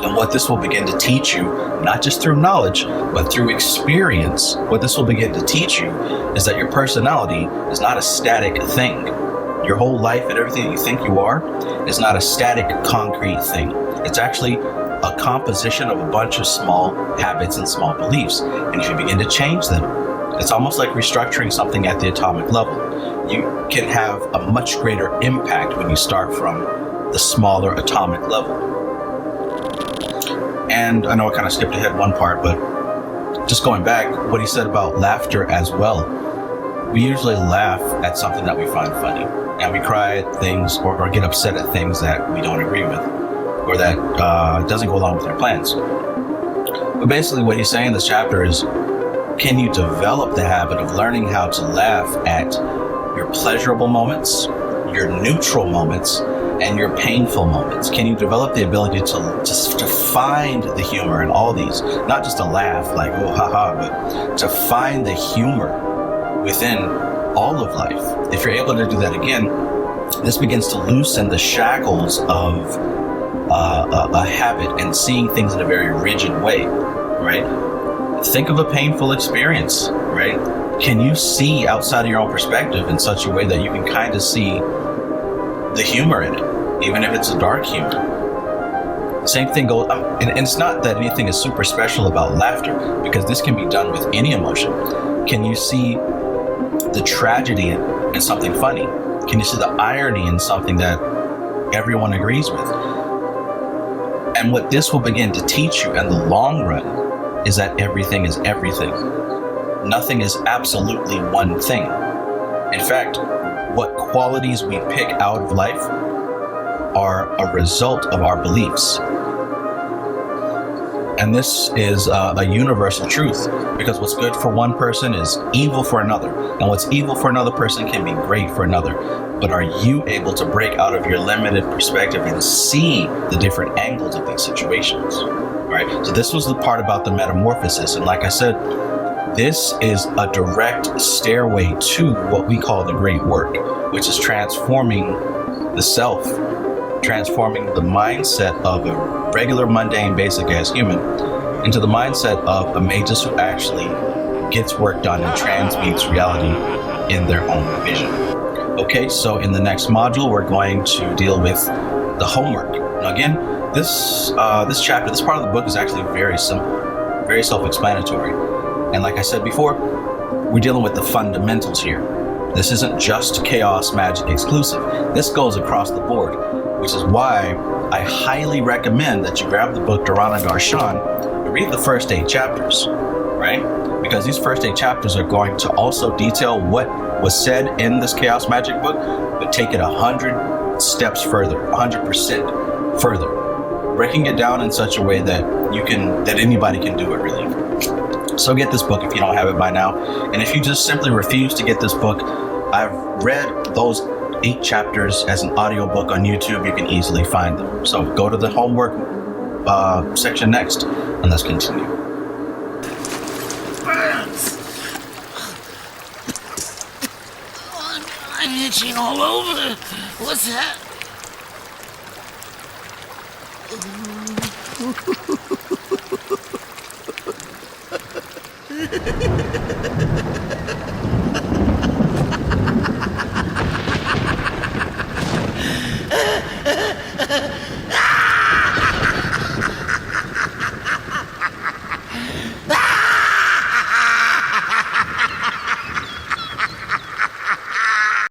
And what this will begin to teach you, not just through knowledge, but through experience, what this will begin to teach you is that your personality is not a static thing. Your whole life and everything that you think you are is not a static, concrete thing. It's actually a composition of a bunch of small habits and small beliefs. And if you begin to change them, it's almost like restructuring something at the atomic level. You can have a much greater impact when you start from the smaller atomic level. And I know I kind of skipped ahead one part, but just going back, what he said about laughter as well. We usually laugh at something that we find funny, and we cry at things or get upset at things that we don't agree with, or that doesn't go along with our plans. But basically what he's saying in this chapter is, can you develop the habit of learning how to laugh at your pleasurable moments, your neutral moments, and your painful moments? Can you develop the ability to find the humor in all these? Not just to laugh like, oh, haha, but to find the humor within all of life. If you're able to do that again, this begins to loosen the shackles of a habit and seeing things in a very rigid way, right? Think of a painful experience, right? Can you see outside of your own perspective in such a way that you can kind of see the humor in it, even if it's a dark humor? Same thing goes, and it's not that anything is super special about laughter, because this can be done with any emotion. Can you see the tragedy in something funny? Can you see the irony in something that everyone agrees with? And what this will begin to teach you in the long run is that everything is everything. Nothing is absolutely one thing. In fact, what qualities we pick out of life are a result of our beliefs. And this is a universal truth, because what's good for one person is evil for another. And what's evil for another person can be great for another. But are you able to break out of your limited perspective and see the different angles of these situations? Right? So this was the part about the metamorphosis. And like I said, this is a direct stairway to what we call the great work, which is transforming the self, transforming the mindset of a regular, mundane, basic-ass human into the mindset of a magus who actually gets work done and transmutes reality in their own vision. Okay, so in the next module, we're going to deal with the homework. Now again, this chapter, this part of the book is actually very simple, very self-explanatory. And like I said before, we're dealing with the fundamentals here. This isn't just Chaos Magick exclusive. This goes across the board, which is why I highly recommend that you grab the book Dharana Darshan and read the first 8 chapters, right? Because these first 8 chapters are going to also detail what was said in this Chaos Magick book, but take it 100 steps further, 100% further, breaking it down in such a way that anybody can do it really. So get this book if you don't have it by now. And if you just simply refuse to get this book, I've read those 8 chapters as an audiobook on YouTube. You can easily find them. So go to the homework section next, and let's continue. I'm itching all over. What's that?